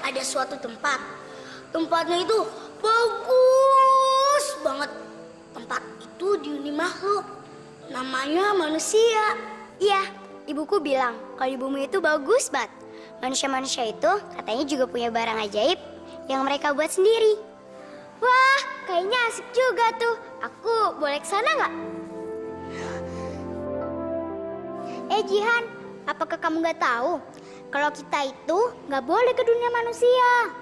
ada suatu tempat. Tempatnya itu bagus banget. Tempat itu dihuni makhluk. Namanya manusia. Iya, ibuku bilang kalau di bumi itu bagus banget. Manusia-manusia itu katanya juga punya barang ajaib yang mereka buat sendiri. Wah, kayaknya asik juga tuh. Aku boleh ke sana nggak? Jihan, apakah kamu nggak tahu kalau kita itu nggak boleh ke dunia manusia?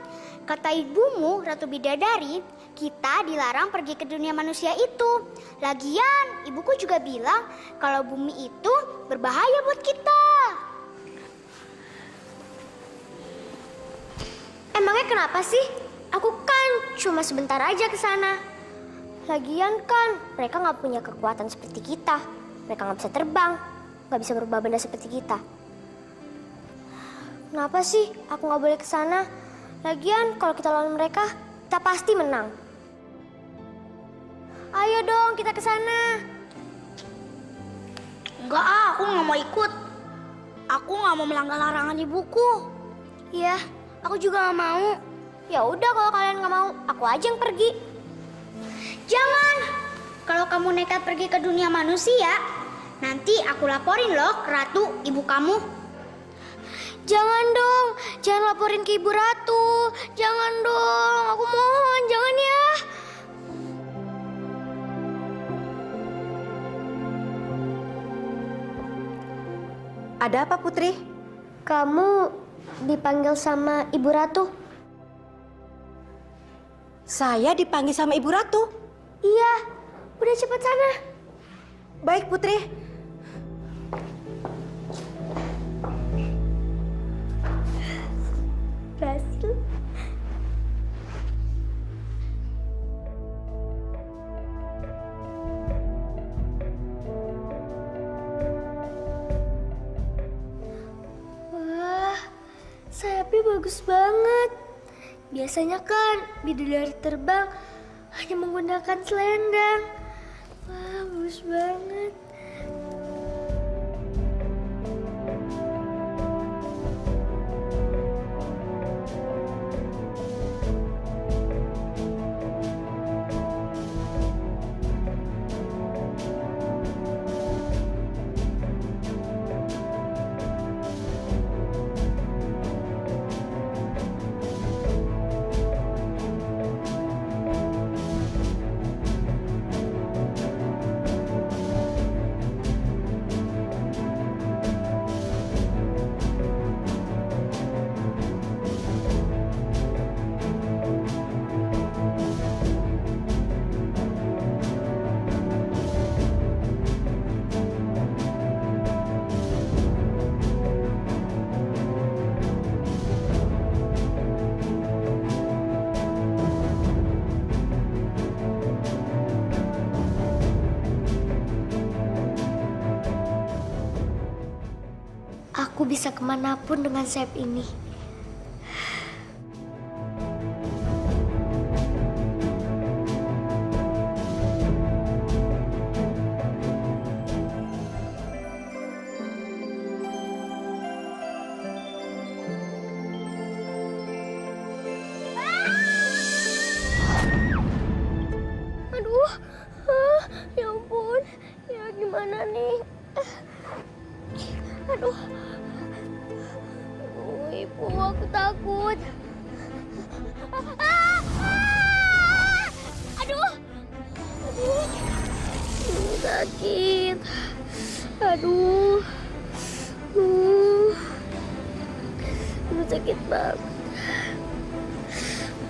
Kata ibumu, Ratu Bidadari, kita dilarang pergi ke dunia manusia itu. Lagian, ibuku juga bilang kalau bumi itu berbahaya buat kita. Emangnya kenapa sih? Aku kan cuma sebentar aja ke sana. Lagian kan mereka nggak punya kekuatan seperti kita. Mereka nggak bisa terbang, nggak bisa berubah benda seperti kita. Kenapa sih aku nggak boleh ke sana? Lagian kalau kita lawan mereka, kita pasti menang. Ayo dong kita ke sana. Enggak, aku nggak mau ikut. Aku nggak mau melanggar larangan ibuku. Iya, aku juga nggak mau. Ya udah kalau kalian nggak mau, aku aja yang pergi. Jangan. Kalau kamu nekat pergi ke dunia manusia, nanti aku laporin loh ke Ratu, ibu kamu. Jangan dong, jangan laporin ke Ibu Ratu. Jangan dong, aku mohon, jangan ya. Ada apa, Putri? Kamu dipanggil sama Ibu Ratu? Saya dipanggil sama Ibu Ratu. Iya, udah cepat sana. Baik, Putri. Berhasil. Wah, sayapnya bagus banget. Biasanya kan bidadari terbang hanya menggunakan selendang. Wah, bagus banget. Aku bisa kemanapun dengan sayap ini. Aduh, ya ampun, ya gimana nih? Aduh, ibu, aku takut. Aduh, sakit. Aduh, sakit banget.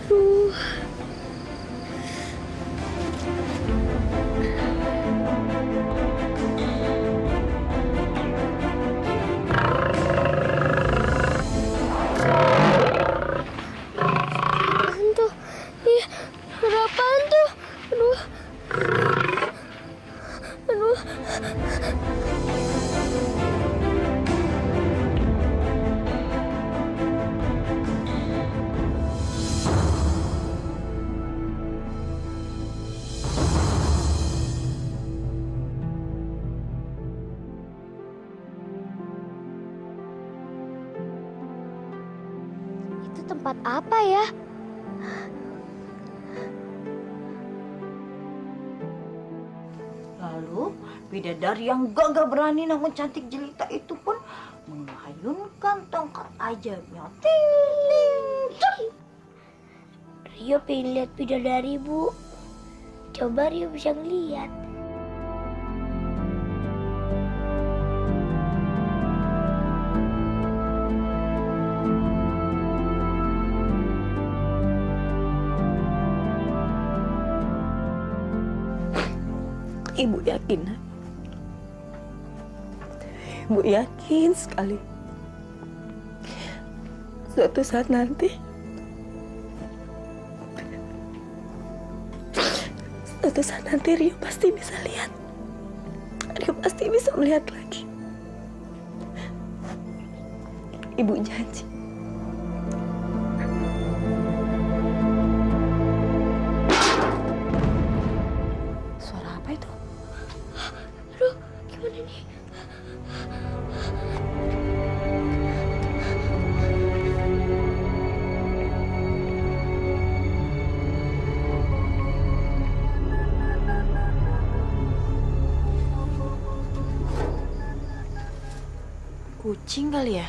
Aduh. tempat apa ya? Lalu bidadari yang gagah berani namun cantik jelita itu pun mengayunkan tongkat ajaibnya. Ting, ting, ting. Rio pengen lihat bidadari, Bu. Coba Rio bisa ngeliat. Ibu yakin, nak? Ibu yakin sekali. Suatu saat nanti, Rio pasti bisa lihat. Rio pasti bisa melihat lagi. Ibu janji. Suara apa itu? Aduh, gimana nih? Kucing kali ya?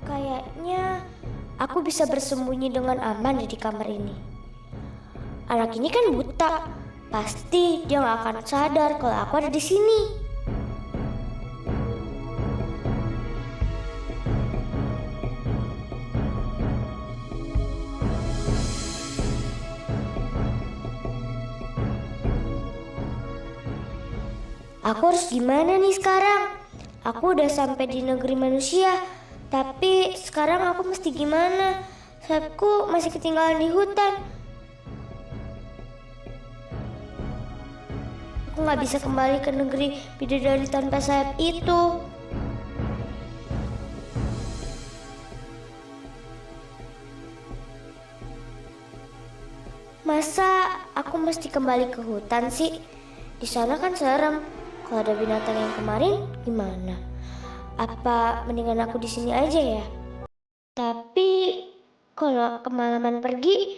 Kayaknya aku bisa bersembunyi dengan aman di kamar ini. Anak ini kan buta. Pasti dia gak akan sadar kalau aku ada di sini. Aku harus gimana nih sekarang? Aku udah sampai di negeri manusia. Tapi sekarang aku mesti gimana? Sayapku masih ketinggalan di hutan. Aku gak bisa kembali ke negeri bidadari tanpa sayap itu. Masa aku mesti kembali ke hutan sih? Di sana kan serem. Kalau ada binatang yang kemarin, gimana? Apa mendingan aku di sini aja ya? Tapi kalau kemalaman pergi,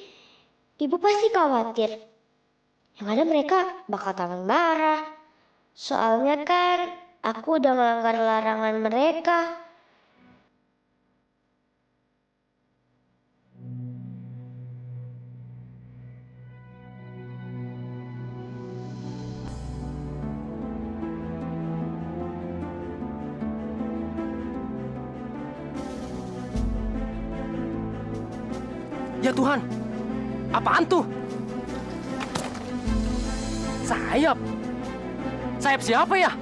ibu pasti khawatir. Yang ada mereka bakal tambah marah. Soalnya kan aku udah melanggar larangan mereka. Ya Tuhan, Apaan tuh? Sayap? Sayap siapa ya?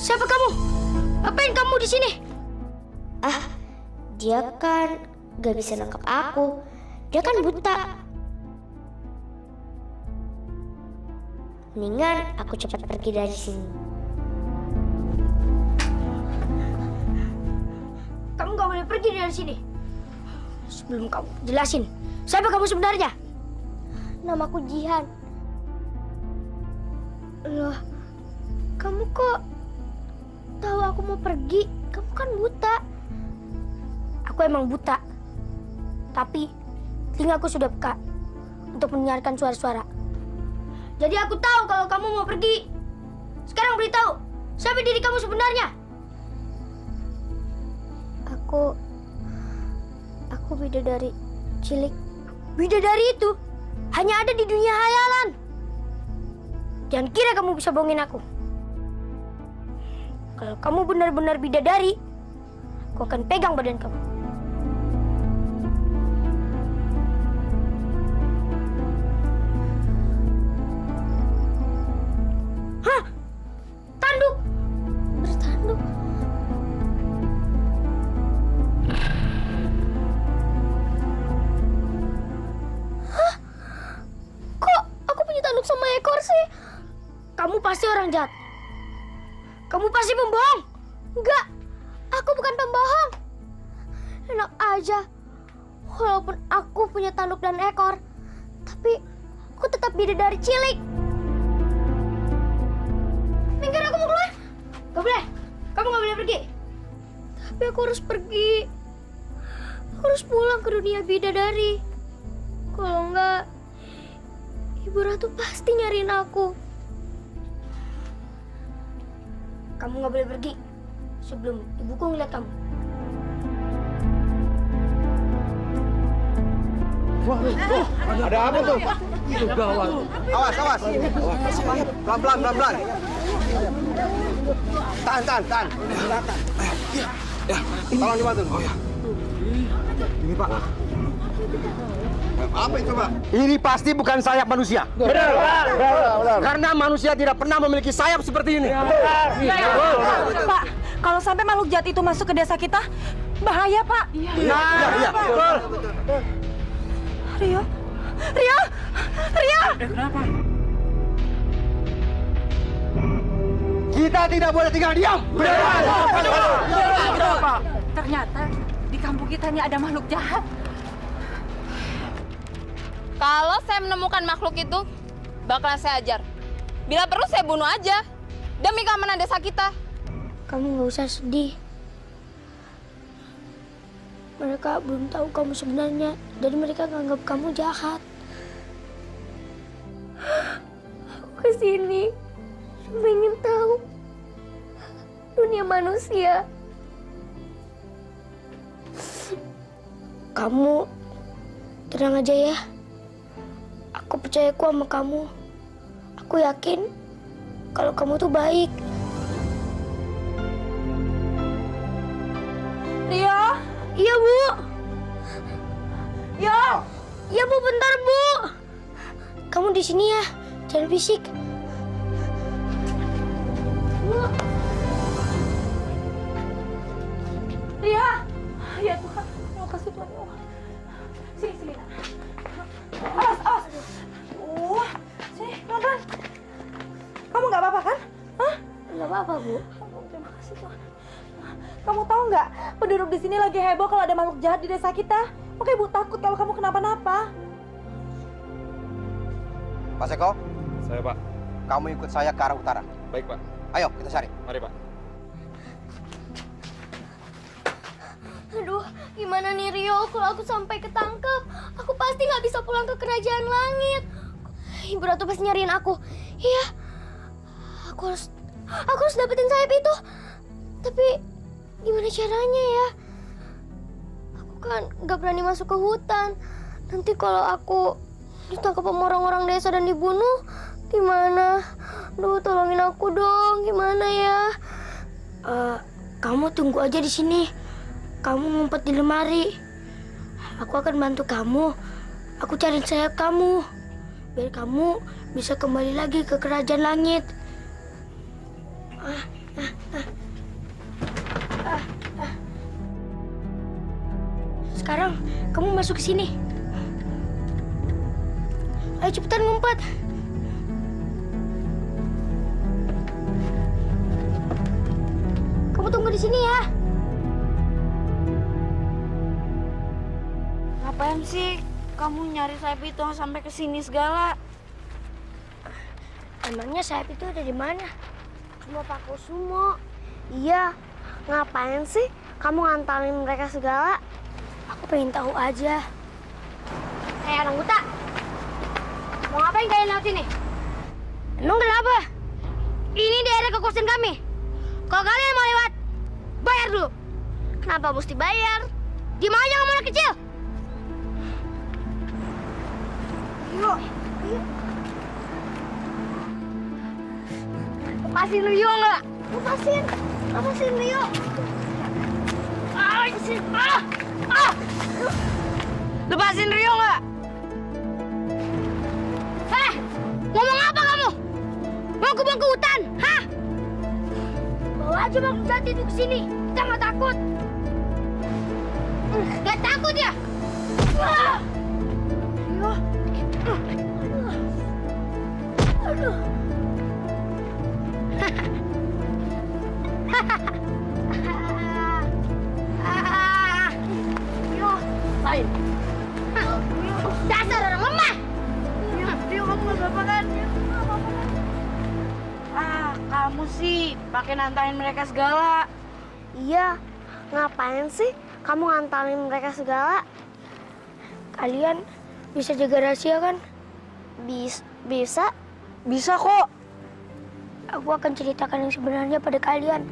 Siapa kamu? Apain kamu di sini? Dia kan gak bisa nangkap aku. Dia kan buta. Mendingan aku cepat pergi dari sini. Kamu gak boleh pergi dari sini. Sebelum kamu jelasin, siapa kamu sebenarnya? Namaku Jihan. Loh, kamu kok tahu aku mau pergi? Kamu kan buta. Aku emang buta. Tapi telingaku sudah peka untuk mendengarkan suara-suara. Jadi aku tahu kalau kamu mau pergi. Sekarang beritahu, siapa diri kamu sebenarnya? Aku bidadari cilik. Bidadari itu hanya ada di dunia hayalan. Jangan kira kamu bisa bohongin aku. Kalau kamu benar-benar bidadari, aku akan pegang badan kamu. Hah? Tanduk? Bertanduk. Kok aku punya tanduk sama ekor sih? Kamu pasti orang jahat. Kamu pasti pembohong. Enggak, aku bukan pembohong. Enak aja. Walaupun aku punya tanduk dan ekor, tapi aku tetap bidadari cilik. Minggir, aku mau keluar. Gak boleh. Kamu gak boleh pergi. Tapi aku harus pergi. Aku harus pulang ke dunia bidadari. Kalau enggak, Ibu Ratu pasti nyariin aku. Kamu nggak boleh pergi sebelum ibuku ngeliat kamu. Ada apa tuh? Itu gawat. Awas, awas. Pelan-pelan, pelan-pelan. Tahan. Tolong dibantu. Oh ya. Ini Pak. Apa itu Pak? Ini pasti bukan sayap manusia. Benar. Karena manusia tidak pernah memiliki sayap seperti ini. Pak, kalau sampai makhluk jahat itu masuk ke desa kita, bahaya, Pak. Iya. Betul. Rio. Kenapa? Kita tidak boleh tinggal diam. Pak. Ternyata di kampung kita ini ada makhluk jahat. Kalau saya menemukan makhluk itu, bakalan saya ajar. Bila perlu saya bunuh aja, demi keamanan desa kita. Kamu nggak usah sedih. Mereka belum tahu kamu sebenarnya, jadi mereka nganggap kamu jahat. Aku kesini cuma ingin tahu dunia manusia. Kamu tenang aja ya. Aku percaya sama kamu. Aku yakin kalau kamu tuh baik. Rio. Iya, Bu. Yo. Iya, Bu, bentar, Bu. Kamu di sini ya. Jangan fisik. Bu. Ria. Ya Tuhan, terima kasih Tuhan. Sini. Awas. Sini, pelan-pelan. Kamu nggak apa-apa kan? Hah? Nggak apa-apa, Bu. Terima kasih Tuhan. Kamu tahu nggak, penduduk di sini lagi heboh kalau ada makhluk jahat di desa kita. Makanya Ibu takut kalau kamu kenapa-napa. Pak Seko, Saya, Pak. kamu ikut saya ke arah utara. Baik, Pak. Ayo, kita cari. Mari, Pak. Aduh, gimana nih Rio? Kalau aku sampai ketangkep, aku pasti nggak bisa pulang ke kerajaan langit. Ibu Ratu pasti nyariin aku. Iya, aku harus dapetin sayap itu. Tapi gimana caranya ya? Aku kan nggak berani masuk ke hutan. Nanti kalau aku ditangkap sama orang-orang desa dan dibunuh, gimana? Duh, tolongin aku dong. Gimana ya? Kamu tunggu aja di sini. Kamu ngumpet di lemari. Aku akan bantu kamu. Aku cari sayap kamu. Biar kamu bisa kembali lagi ke kerajaan langit. Sekarang kamu masuk ke sini. Ayo cepetan ngumpet. Kamu tunggu di sini ya. Ngapain sih kamu nyari sayap itu sampai ke sini segala? Emangnya sayap itu ada di mana? Cuma Pak Kusumo. Iya, ngapain sih kamu ngantalin mereka segala? Aku pengen tahu aja. Hei anak buta, mau ngapain kalian lewat sini? Emang kenapa? Ini daerah kekuasaan kami. Kalau kalian mau lewat, bayar dulu. Kenapa mesti bayar? Diam aja kamu anak kecil. Yuk. Lepasin Rio nggak? Lepasin Rio. Lepasin Rio nggak? Ngomong apa kamu? Mau ke hutan, hah? Bawa aja Bang Jati itu ke sini. Kita nggak takut. Nggak takut ya? Aduh. Lain. Dasar orang lemah. Rio, kamu nggak apa-apa kan? Kamu sih pakai nantangin mereka segala. Iya, ngapain sih kamu ngantalin mereka segala? Kalian bisa jaga rahasia kan? Bisa? Bisa kok. Aku akan ceritakan yang sebenarnya pada kalian.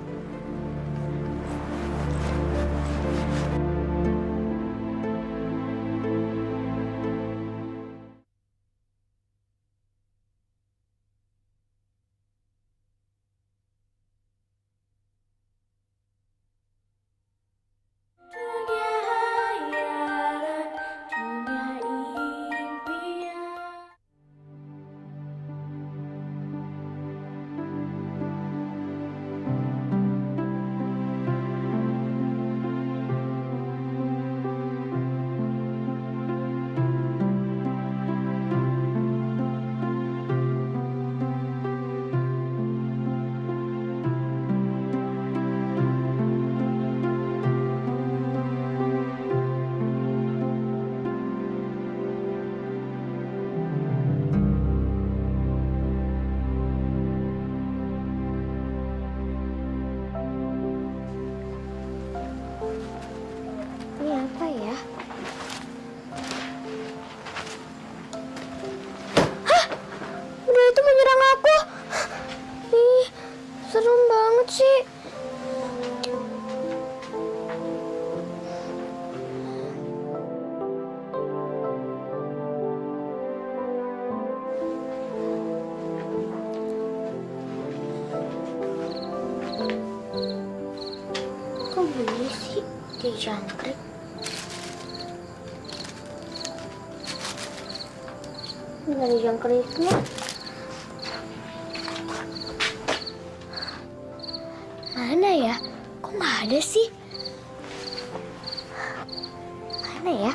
Ini apa ya? Hah? Udah itu menyerang aku. Ih, serem banget sih. Kok bunyi sih? Kayak jangkrik. Nggak ada jangkriknya. Mana ya? Kok nggak ada sih? Mana ya?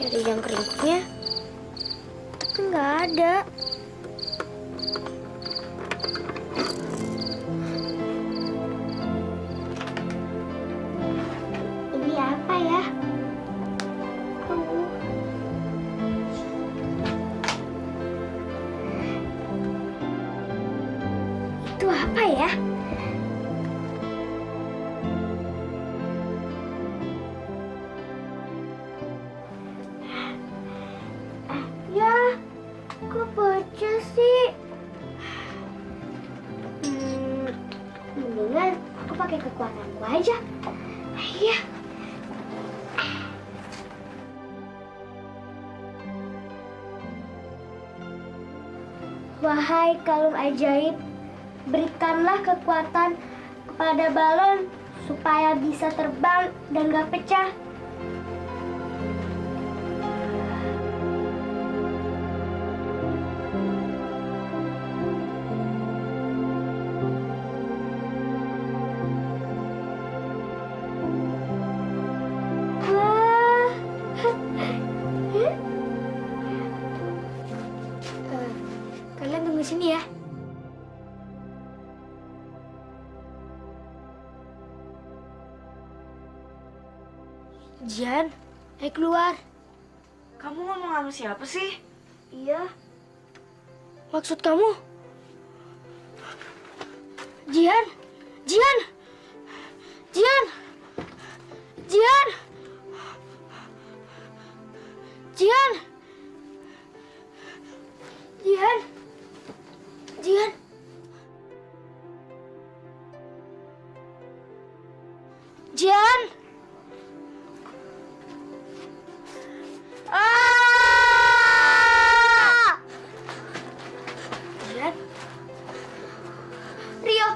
Cari jangkriknya, tapi nggak ada. apa ya? Ya, kok bocah sih? Mendingan aku pakai kekuatanku aja. Iya. Wahai kalung ajaib, berikanlah kekuatan kepada balon supaya bisa terbang dan gak pecah. Wah. Kalian tunggu sini ya. Jihan, ayo keluar. Kamu ngomong sama siapa sih? Iya. Maksud kamu? Jihan, Jihan, Jihan, Jihan, Jihan, Jihan, Jihan. Jihan. Jihan. Rio,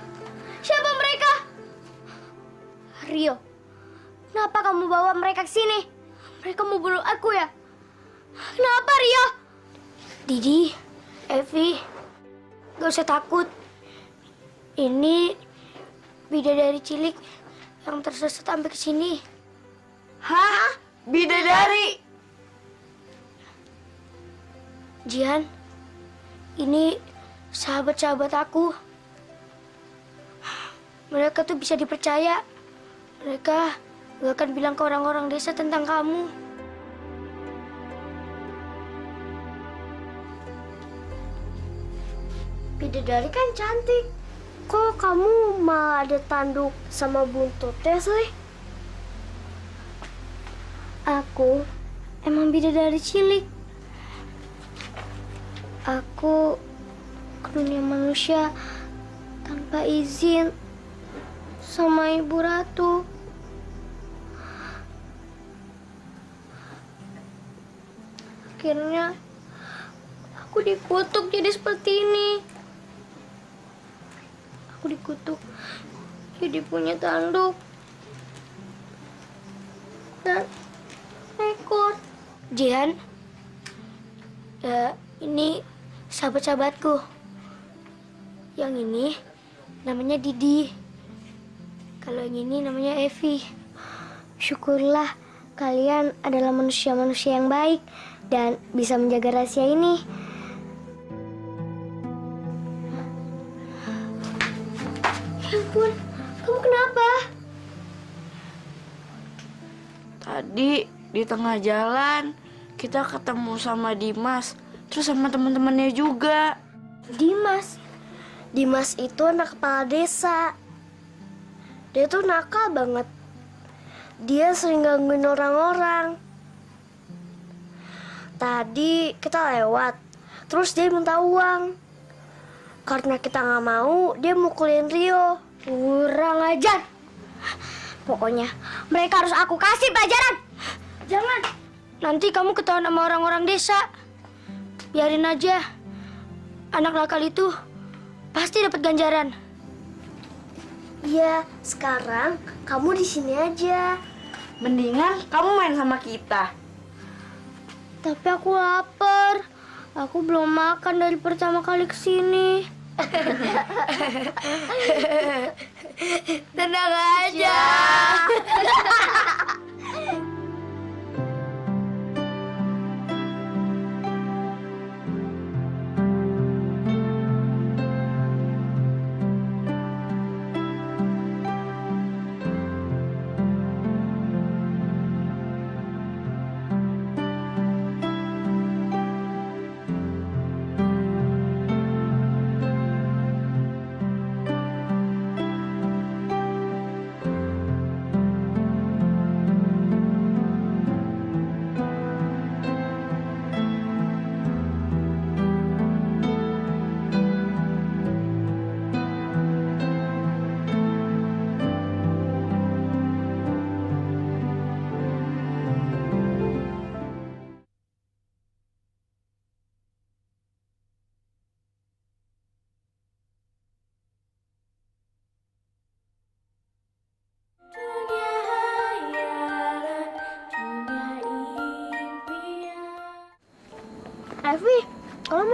siapa mereka? Rio, kenapa kamu bawa mereka ke sini? Mereka mau bunuh aku ya? Kenapa, Rio? Didi, Evi, gak usah takut. Ini bidadari cilik yang tersesat sampai ke sini. Hah? Bidadari? Jihan, ini sahabat-sahabat aku. Mereka tuh bisa dipercaya. Mereka gak akan bilang ke orang-orang desa tentang kamu. Bidadari kan cantik. Kok kamu malah ada tanduk sama buntutnya sih? Aku emang bidadari cilik. Aku ke dunia manusia tanpa izin sama Ibu Ratu. Akhirnya aku dikutuk jadi seperti ini. Aku dikutuk jadi punya tanduk dan ekor. Jihan, ini sahabat-sahabatku. Yang ini namanya Didi. Kalau yang ini namanya Evi. Syukurlah kalian adalah manusia-manusia yang baik dan bisa menjaga rahasia ini. Ya ampun, kamu kenapa? Tadi di tengah jalan kita ketemu sama Dimas, terus sama teman-temannya juga. Dimas? Dimas itu anak kepala desa. Dia tuh nakal banget. Dia sering gangguin orang-orang. Tadi kita lewat, terus dia minta uang. Karena kita nggak mau, dia mukulin Rio. Kurang ajar. Pokoknya mereka harus aku kasih pelajaran. Jangan. Nanti kamu ketahuan sama orang-orang desa. Biarin aja. Anak nakal itu pasti dapat ganjaran. Iya, sekarang kamu di sini aja. Mendingan kamu main sama kita. Tapi aku lapar. Aku belum makan dari pertama kali ke sini. Tenang aja.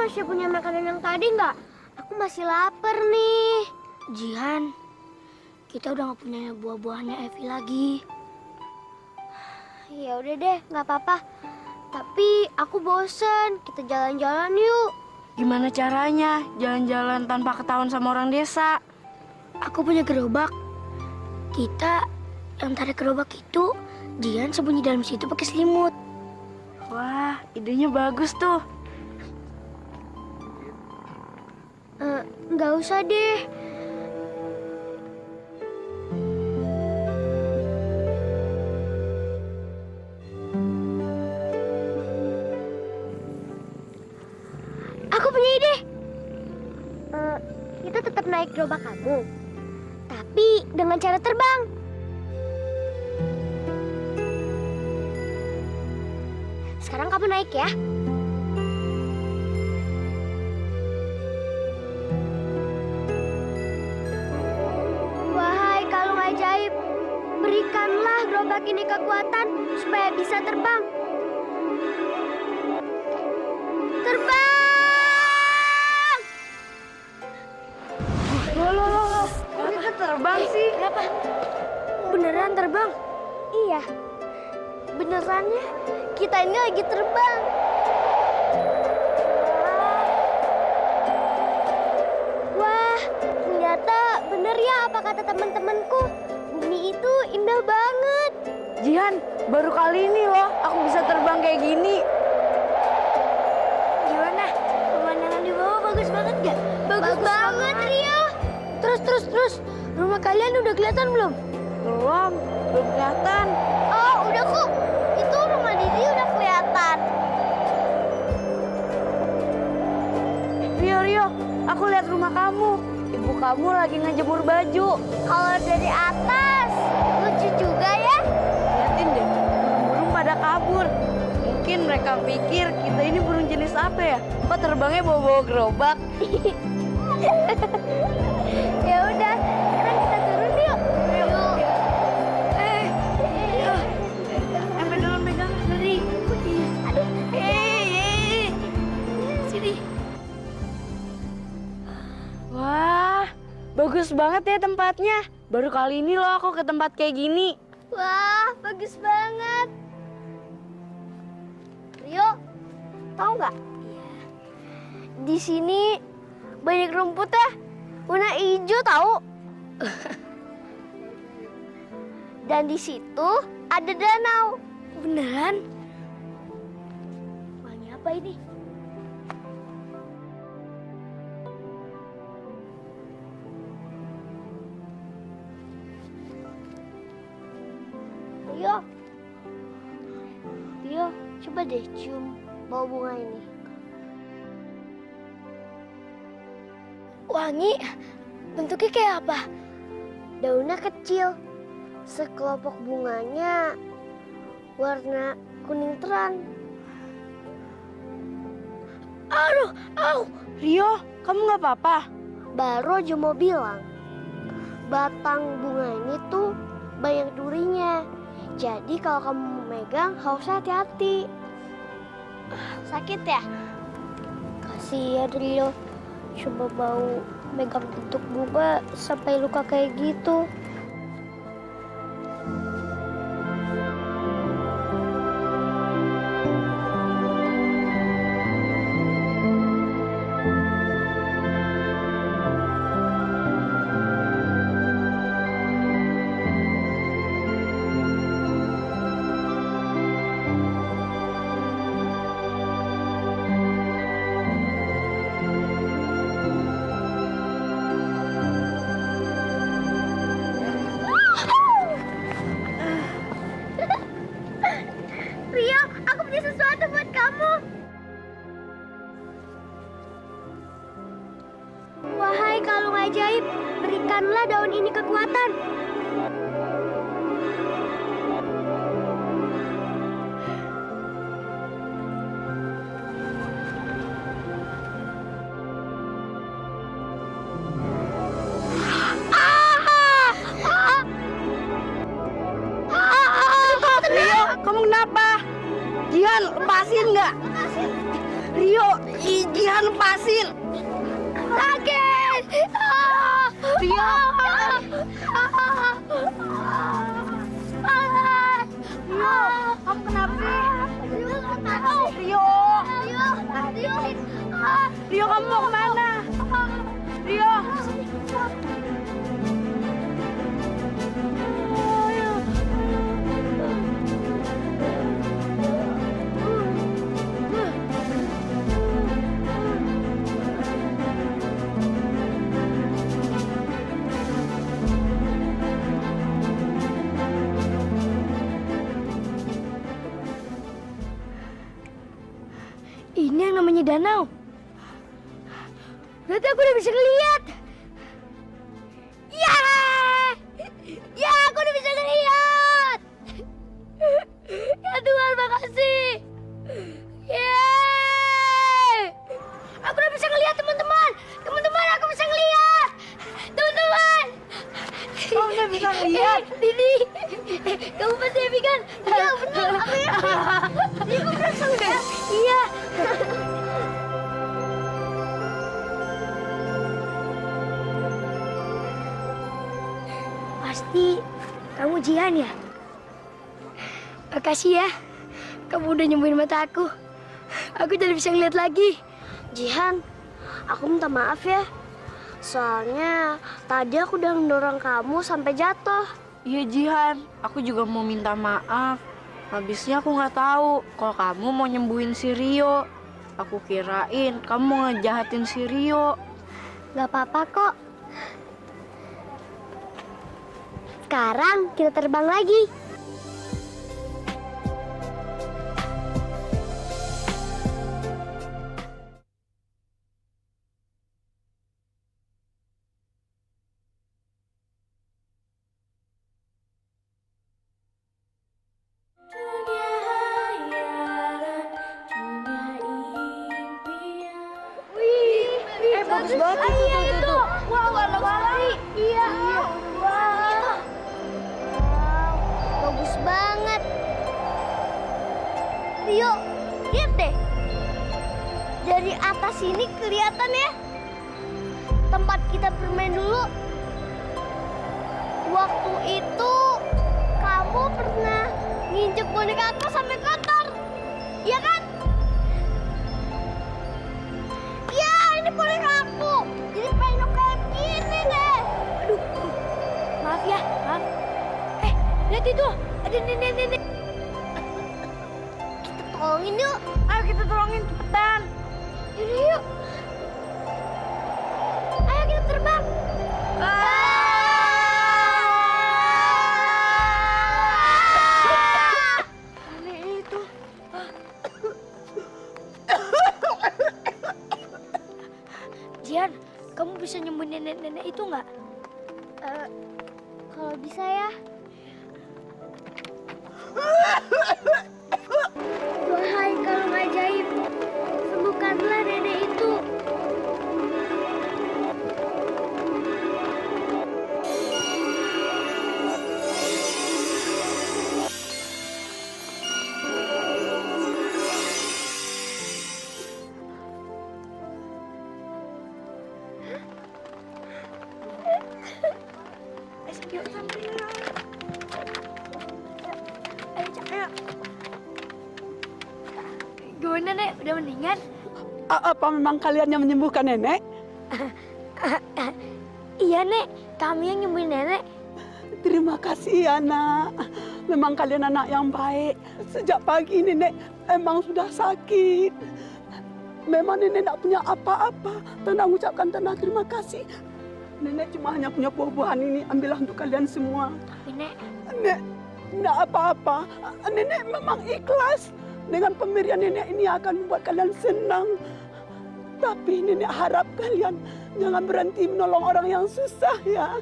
masih punya makanan yang tadi nggak? Aku masih lapar nih. Jihan, kita udah gak punya buah-buahannya Evi lagi. Ya udah deh, nggak apa-apa. Tapi aku bosen. Kita jalan-jalan yuk. Gimana caranya jalan-jalan tanpa ketahuan sama orang desa? Aku punya gerobak. Kita yang tarik gerobak itu, Jihan sembunyi dalam situ pakai selimut. Wah, idenya bagus tuh. Nggak usah deh. Aku punya ide. Kita tetap naik gerobak kamu, tapi dengan cara terbang. Sekarang kamu naik ya. Wahai kalung ajaib, berikanlah gerobak ini kekuatan supaya bisa terbang. Terbang! Loh. Kenapa terbang sih? Kenapa? Beneran terbang? Iya. Benerannya kita ini lagi terbang. Wah, ternyata bener ya apa kata teman-temanku. Bumi itu indah banget. Jihan, baru kali ini loh aku bisa terbang kayak gini. Gimana? Pemandangan di bawah bagus banget gak? Bagus banget, Rio. Terus. Rumah kalian udah kelihatan belum? Belum kelihatan. Oh, udah kok. Itu rumah Didi udah kelihatan. Rio, aku lihat rumah kamu. Ibu kamu lagi ngejemur baju. Kalau dari atas, lucu juga ya. Liatin deh, burung-burung pada kabur. Mungkin mereka pikir kita ini burung jenis apa ya? Kok terbangnya bawa-bawa gerobak? Ya udah, sekarang kita turun yuk. Yuk. Pegangan. Ngeri. Aduh. Sini. Wah, bagus banget ya tempatnya. Baru kali ini loh aku ke tempat kayak gini. Wah, bagus banget. Rio, tahu nggak? Di sini banyak rumput ya, warna hijau tahu. Dan di situ ada danau. Beneran? Wangi apa ini? Rio, coba deh cium bau bunga ini. Wangi? Bentuknya kayak apa? Daunnya kecil, sekelompok bunganya warna kuning terang. Aduh, Rio, kamu nggak apa-apa? Baru aja mau bilang, batang bunga ini tuh banyak durinya. Jadi kalau kamu megang harus hati-hati. Sakit ya? Kasihan Rio, coba bau megang bentuk bunga sampai luka kayak gitu. Rio, aku punya sesuatu buat kamu. Wahai kalung ajaib, berikanlah daun ini kekuatan. Rio, kamu kenapa? Jihan, lepasin nggak? Rio, Jihan lepasin. Sakit. Rio. Kamu kenapa? Rio. Rio, kamu mau kemana? Rio. Ini yang namanya danau. Berarti aku udah bisa ngeliat. Ya! Ya, aku udah bisa ngeliat. Ya Tuhan, makasih. Yeay! Aku udah bisa ngeliat, teman-teman. Teman-teman, aku bisa ngeliat. Teman-teman. Kamu udah bisa lihat? Didi, kamu pasti happy kan? Iya, benar. Aku happy. Iya, aku bisa ngeliat. Iya. Pasti kamu Jihan ya? Makasih ya, kamu udah nyembuhin mata aku. Aku jadi bisa ngeliat lagi. Jihan, aku minta maaf ya. Soalnya tadi aku udah mendorong kamu sampai jatuh. Iya Jihan, aku juga mau minta maaf. Habisnya aku nggak tahu kalau kamu mau nyembuhin si Rio. Aku kirain kamu mau ngejahatin si Rio. Gak apa-apa kok. Sekarang kita terbang lagi. Bagus banget itu. Wah, warna-warni. Iya. Wah. Bagus banget. Rio, lihat deh. Dari atas ini kelihatan ya tempat kita bermain dulu. Waktu itu kamu pernah nginjek boneka aku sampai kotor. Iya kan? Ya, ini boneka aku. Jadi pengen kayak gini deh. Aduh, maaf ya, maaf. Lihat itu, ada nenek-nenek. Kita tolongin yuk. Ayo kita tolongin cepetan. Yaudah yuk. Ayo kita terbang. Aneh itu. Jihan, kamu bisa nyembuhin nenek-nenek itu nggak? Kalau bisa ya. Wahai kalung ajaib, sembuhkanlah nenek itu. Yuk, sampai. Ayo, ayo. Gimana, Nek? Udah mendingan? Apa memang kalian yang menyembuhkan nenek? Iya, Nek. Kami yang nyembuhin nenek. Terima kasih ya, Nak. Memang kalian anak yang baik. Sejak pagi nenek emang sudah sakit. Memang nenek tidak punya apa-apa. Tanda ucapkan tanda terima kasih. Nenek cuma hanya punya buah-buahan ini. Ambillah untuk kalian semua. Tapi, Nek. Nek, tidak apa-apa. Nenek memang ikhlas. Dengan pemberian nenek ini akan membuat kalian senang. Tapi nenek harap kalian jangan berhenti menolong orang yang susah ya.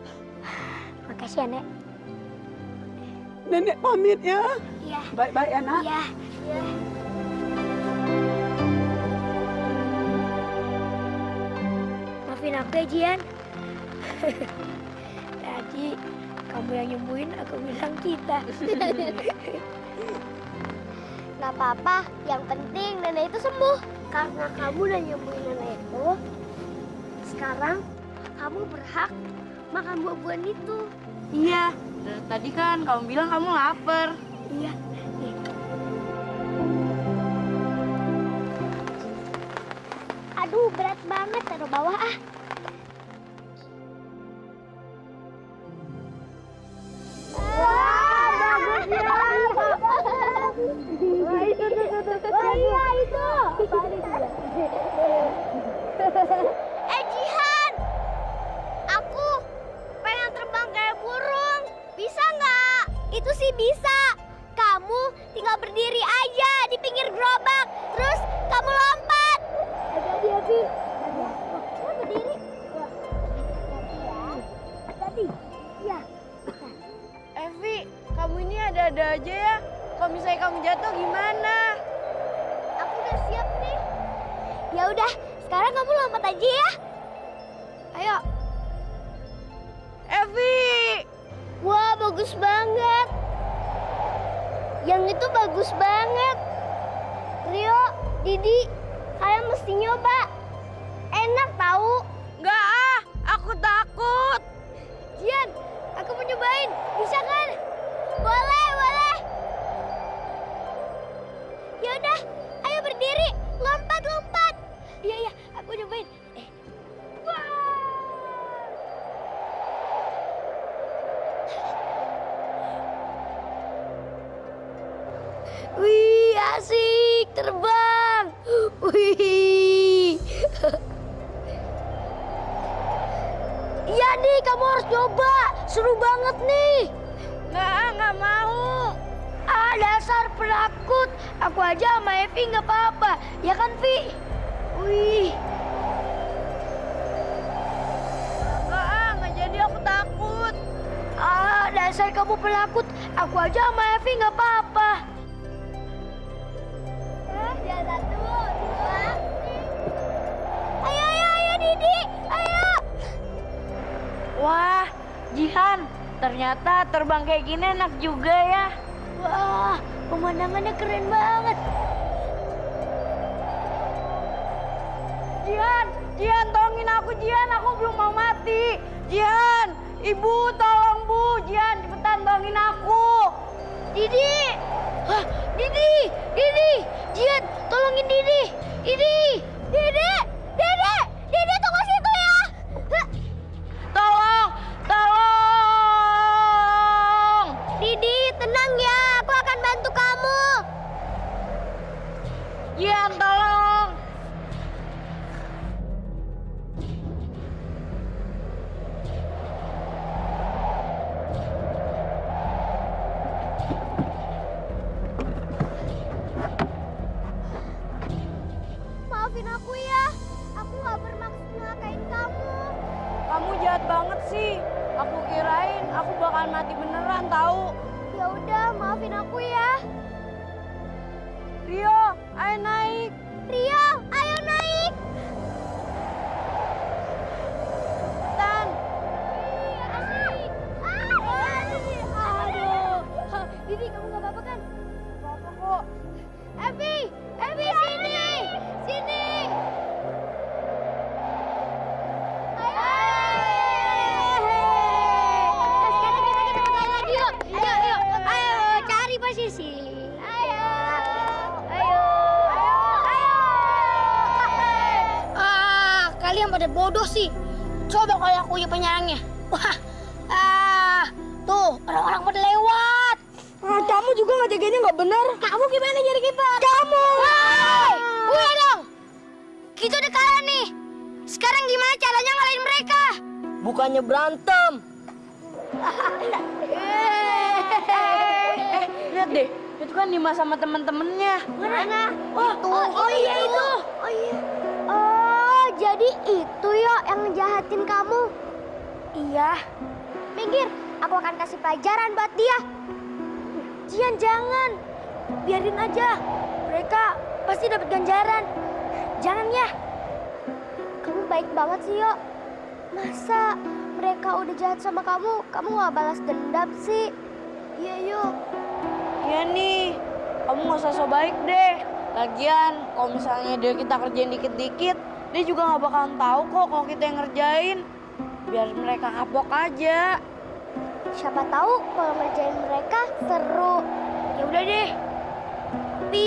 Makasih ya, Nek. Nenek pamit ya. Iya. Baik-baik ya, Nak. Iya. Iya. Maafin aku ya, Jihan. Tadi kamu yang nyembuhin, aku bilang kita. Gak apa-apa, yang penting nenek itu sembuh. Karena kamu udah nyembuhin nenek itu, sekarang kamu berhak makan buah-buahan itu. Iya, dari tadi kan kamu bilang kamu lapar. Iya. Aduh, berat banget, taruh bawah ah. Wah, bagus ya. Wah, itu. Wah, iya itu. Jihan, aku pengen terbang kayak burung. Bisa nggak? Itu sih bisa. Kamu tinggal berdiri aja di pinggir gerobak, terus kamu lompat. Hati-hati, Evi. Berdiri. Hati-hati. Ya. Evi, kamu ini ada-ada aja ya. Kalau misalnya kamu jatuh gimana? Aku udah siap nih. Ya udah, sekarang kamu lompat aja ya. Ayo. Evi! Wah, bagus banget. Yang itu bagus banget. Rio, Didi, kalian mesti nyoba. Enak tahu. Nggak ah, aku takut. Jian, aku mau nyobain. Bisa kan? Boleh, boleh. Ya udah, ayo berdiri. Lompat, lompat. Iya, aku nyobain. Wih, asik terbang. Wih. Iya nih, kamu harus coba. Seru banget nih. Nggak mau. Ah, dasar penakut. Aku aja sama Evi nggak apa-apa. Ya kan, Vi? Wih. Nggak jadi, aku takut. Ah, dasar kamu penakut. Aku aja sama Evi nggak apa-apa. Ya, 1, 2, 3. Ayo, Didi. Ayo. Wah, Jihan, ternyata terbang kayak gini enak juga ya. Wah, pemandangannya keren banget. Jihan, tolongin aku, Jihan. Aku belum mau mati. Jihan, Ibu, tolong Bu. Jihan, cepetan tolongin aku. Didi. Hah, Didi. Jihan, tolongin Didi. Didi, tunggu situ ya. Hah. Tolong. Didi, tenang ya. Aku akan bantu kamu. Jihan, tolong. Maafin aku ya. Aku gak bermaksud ngelakain kamu. Kamu jahat banget sih. Aku kirain aku bakal mati beneran tahu. Ya udah, maafin aku ya. Rio, ayo naik. Rio, ayo naik. Tan. Asik. Aduh. Didi, kamu gak apa-apa kan? Apa kok? Evi, sini. Sini. Ayo. Sekarang kita berlari lagi yuk. Ayo, cari posisi. Ayo. Kalian pada bodoh sih. Coba kalau aku ya penyerangnya. Wah. Tuh, orang-orang pada lewat. Kamu juga nggak jaganya nggak benar. Kamu gimana jadi kiper? Kamu. Udah dong. Kita udah kalah nih. Sekarang gimana caranya ngalahin mereka? Bukannya berantem. Lihat deh, itu kan Dimas sama temen-temennya. Mana? Oh iya itu. Oh iya. Oh, jadi itu yo yang ngejahatin kamu. Iya. Minggir, aku akan kasih pelajaran buat dia. Jian, jangan. Biarin aja. Mereka pasti dapat ganjaran. Jangan ya. Kamu baik banget sih, Yo. Masa mereka udah jahat sama kamu gak balas dendam sih? Iya, Yo. Iya nih, kamu nggak usah so baik deh. Lagian, kalau misalnya dia kita kerjain dikit-dikit, dia juga nggak bakalan tahu kok kalau kita yang ngerjain. Biar mereka kapok aja. Siapa tahu kalau ngerjain mereka seru. Ya udah deh. Tapi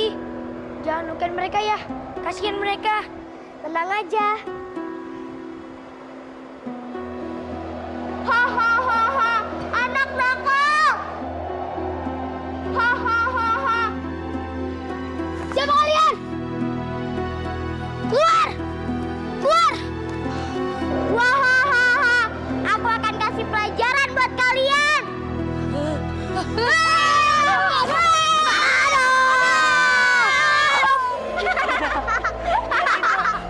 jangan nukain mereka ya. Kasihan mereka. Tenang aja. Hahaha, anak nakal. Hahaha. Siapa kalian? Keluar! Keluar! Wahahaha, aku akan kasih pelajaran buat kalian.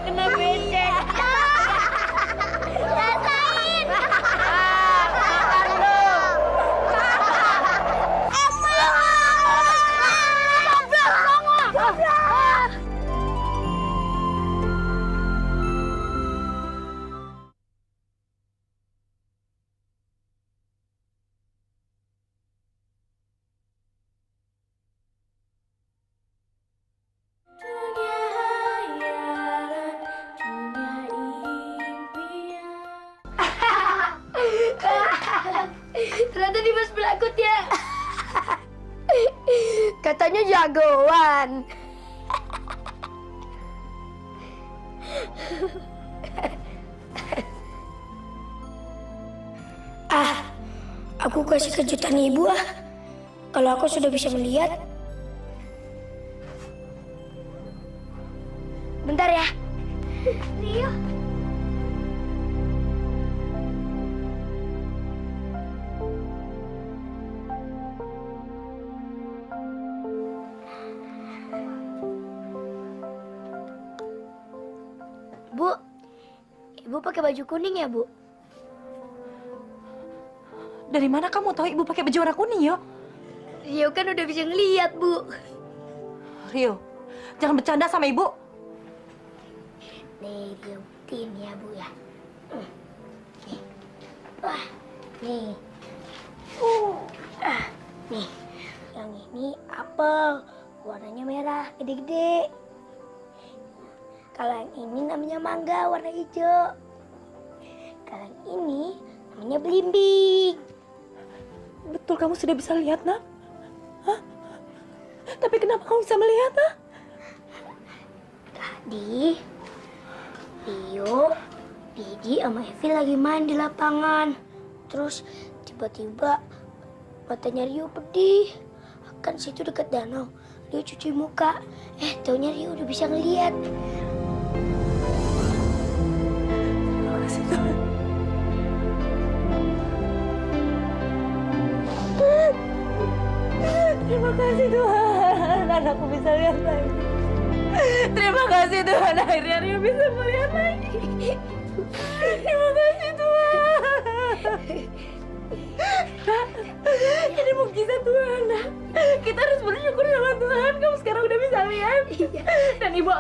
Kena becek. Rasain. Ternyata Dimas Belakut ya. Katanya jagoan. Aku kasih kejutan ibu kalau aku sudah bisa melihat. Bentar ya. Rio. Bu, ibu pakai baju kuning ya, Bu? Dari mana kamu tahu ibu pakai baju warna kuning, Yo? Rio kan udah bisa ngeliat, Bu. Rio, jangan bercanda sama ibu. Nih, Rio buktiin ya, Bu ya. Nih. Wah, nih. Nih, yang ini apel. Warnanya merah, gede-gede. Kalau yang ini namanya mangga, warna hijau. Kalau yang ini namanya belimbing. Betul kamu sudah bisa lihat, Nak? Hah? Tapi kenapa kamu bisa melihat, Nak? Tadi, Rio, Didi sama Evi lagi main di lapangan. Terus tiba-tiba matanya Rio pedih. Kan situ dekat danau. Rio cuci muka. Taunya Rio udah bisa ngeliat. Terima kasih Tuhan, anakku bisa lihat lagi. Terima kasih Tuhan, akhirnya Rio bisa melihat lagi. Terima kasih Tuhan. Nak, ini mukjizat Tuhan, Nak. Kita harus bersyukur sama Tuhan. Kamu sekarang udah bisa lihat. Dan ibu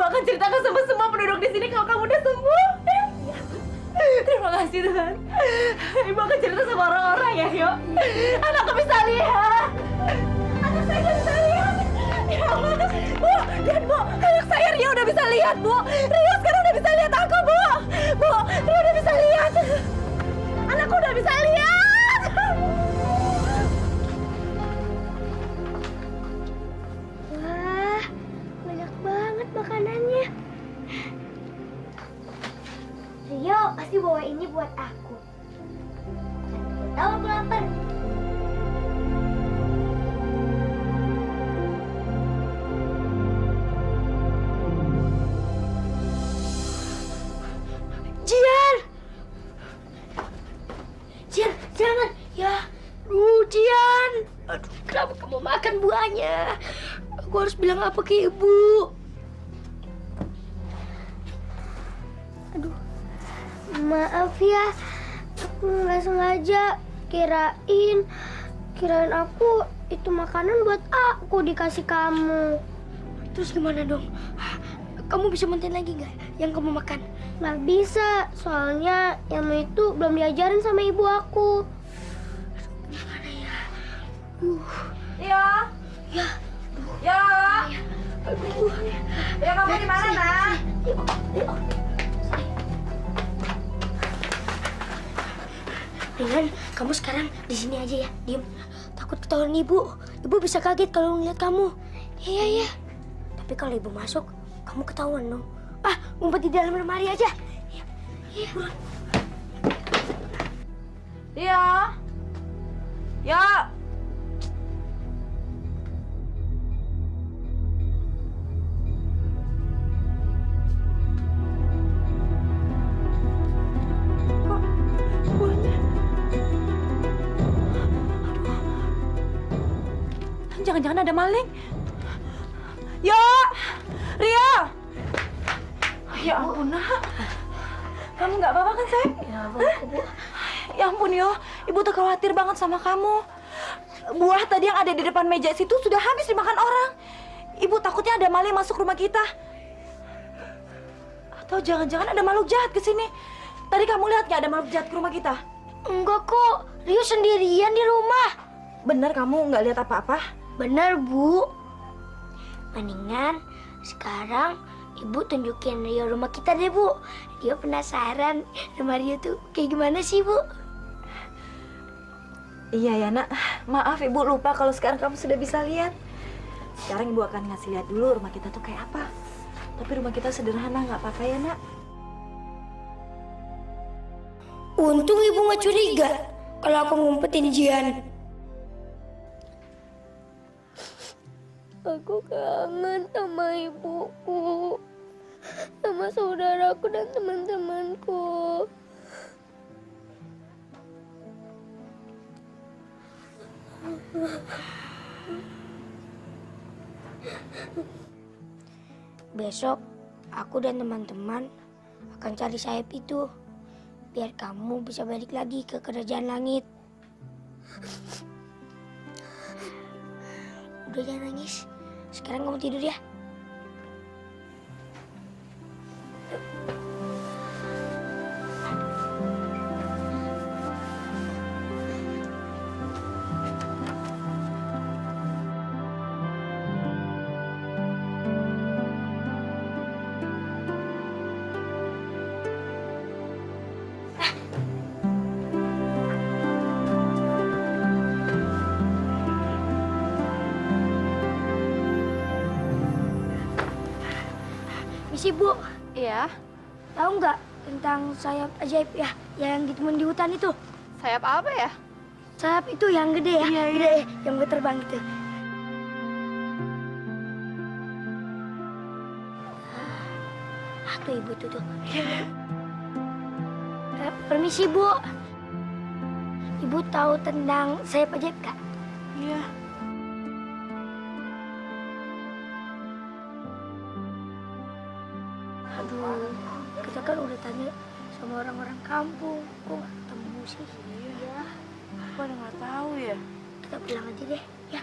akan ceritakan sama semua penduduk di sini kalau kamu udah sembuh. Terima kasih Tuhan. Ibu akan cerita sama orang-orang ya, Yo. Anakku bisa lihat. Anak saya bisa lihat. Ya Allah. Bu, lihat Bu. Anak saya Rio udah bisa lihat, Bu. Rio sekarang udah bisa lihat aku, Bu. Bu, Rio udah bisa lihat. Anakku udah bisa lihat. Wah, banyak banget makanannya. Rio pasti bawa ini buat aku. Tahu aku lapar. Jian! Jian, jangan! Ya, Jian! Aduh, kenapa kamu makan buahnya? Aku harus bilang apa ke ibu? Aduh, maaf ya. Aku nggak sengaja. Kirain aku itu makanan buat aku dikasih kamu. Terus gimana dong? Kamu bisa mantain lagi nggak yang kamu makan? Nggak bisa, soalnya yang itu belum diajarin sama ibu aku. Gimana ya? Ya. Ya. Ya. Ya kamu di mana, Nak? Dengan kamu sekarang di sini aja ya, diem. Takut ketahuan ibu. Ibu bisa kaget kalau ngeliat kamu. Iya, iya. Tapi kalau ibu masuk, kamu ketahuan dong. Ah, ngumpet di dalam lemari aja. Iya, iya. Buruan. Ria. Ya. Jangan-jangan ada maling. Ya, Ria. Ya ampun, Nak. Kamu nggak apa-apa kan, sayang? Ya, Bu. Ya ampun, Yo. Ibu tuh khawatir banget sama kamu. Buah tadi yang ada di depan meja situ sudah habis dimakan orang. Ibu takutnya ada maling masuk rumah kita. Atau jangan-jangan ada makhluk jahat ke sini. Tadi kamu lihat nggak ada makhluk jahat ke rumah kita? Enggak kok, Rio sendirian di rumah. Bener kamu nggak lihat apa-apa? Bener, Bu. Mendingan sekarang Ibu tunjukin Rio rumah kita deh, Bu. Rio penasaran rumah Rio tuh kayak gimana sih, Bu? Iya ya, Nak. Maaf, Ibu lupa kalau sekarang kamu sudah bisa lihat. Sekarang Ibu akan ngasih lihat dulu rumah kita tuh kayak apa. Tapi rumah kita sederhana, nggak apa-apa ya, Nak? Untung Ibu nggak curiga kalau aku ngumpetin Jihan. Aku kangen sama ibuku, sama saudaraku dan teman-temanku. Besok aku dan teman-teman akan cari sayap itu, biar kamu bisa balik lagi ke kerajaan langit. Udah jangan nangis. Sekarang kamu tidur ya. Misi, Bu. Iya. Tahu nggak tentang sayap ajaib ya yang ditemuin di hutan itu? Sayap apa ya? Sayap itu yang gede ya, gede yang terbang gitu. Tuh Ibu tuh. Permisi, Bu. Ibu tahu tentang sayap ajaib nggak? Iya. Aduh, kita kan udah tanya sama orang-orang kampung. Kok nggak ketemu sih? Iya. Aku ada nggak tahu ya. Kita pulang aja deh, ya.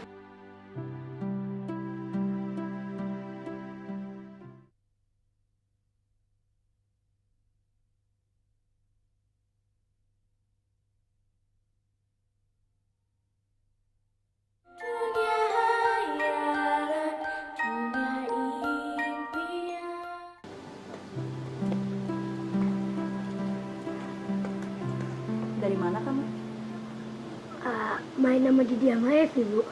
Dari mana kamu? Main sama Didi sama Evi, Bu.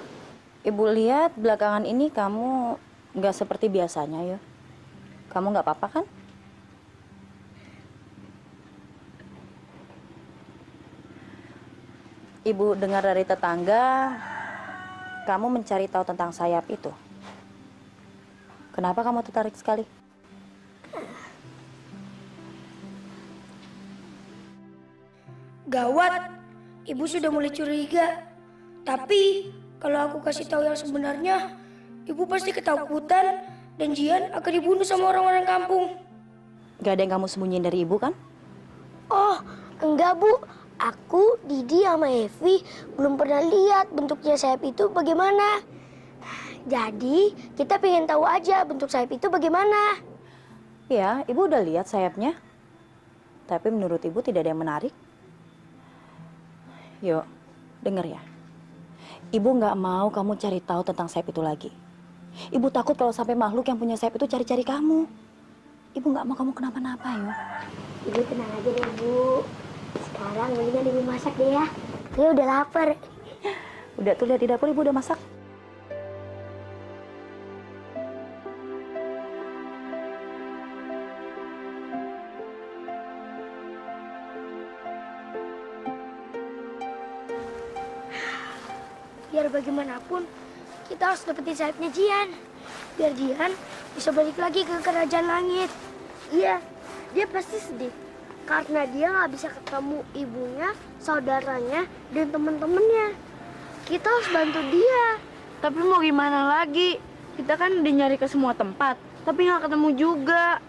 Ibu lihat belakangan ini kamu nggak seperti biasanya ya. Kamu nggak apa-apa kan? Ibu dengar dari tetangga, kamu mencari tahu tentang sayap itu. Kenapa kamu tertarik sekali? Gawat, Ibu sudah mulai curiga. Tapi kalau aku kasih tahu yang sebenarnya, Ibu pasti ketakutan dan Jihan akan dibunuh sama orang-orang kampung. Gak ada yang kamu sembunyiin dari ibu kan? Oh, enggak, Bu. Aku, Didi sama Evi belum pernah lihat bentuknya sayap itu bagaimana. Jadi, kita pengen tahu aja bentuk sayap itu bagaimana. Iya, ibu udah lihat sayapnya. Tapi menurut ibu tidak ada yang menarik. Yuk, denger ya. Ibu nggak mau kamu cari tahu tentang sayap itu lagi. Ibu takut kalau sampai makhluk yang punya sayap itu cari-cari kamu. Ibu nggak mau kamu kenapa-napa, yo. Ibu tenang aja deh, Bu. Sekarang mendingan Ibu masak deh ya. Saya udah lapar. Udah tuh lihat di dapur, Ibu udah masak. Biar bagaimanapun, kita harus dapetin sayapnya Jihan. Biar Jihan bisa balik lagi ke kerajaan langit. Iya, dia pasti sedih. Karena dia nggak bisa ketemu ibunya, saudaranya, dan teman-temannya. Kita harus bantu dia. Tapi mau gimana lagi? Kita kan udah nyari ke semua tempat, tapi nggak ketemu juga.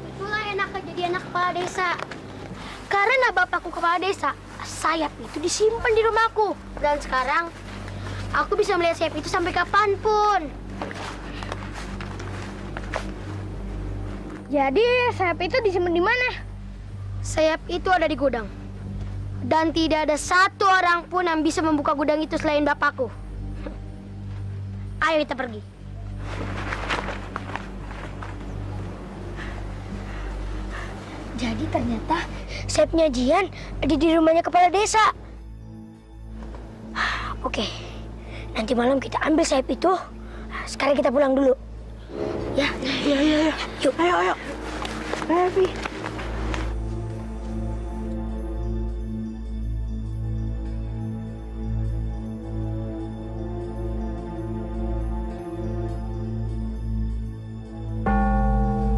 Itulah enaknya jadi anak kepala desa. Karena bapakku kepala desa, sayap itu disimpan di rumahku. Dan sekarang, aku bisa melihat sayap itu sampai kapanpun. Jadi, sayap itu disimpan di mana? Sayap itu ada di gudang. Dan tidak ada satu orang pun yang bisa membuka gudang itu selain bapakku. Ayo kita pergi. Jadi ternyata sayapnya Jihan ada di rumahnya kepala desa. Oke, nanti malam kita ambil sayap itu. Sekarang kita pulang dulu. Ya. Iya. Yuk. Ayo. Ayo, Pi.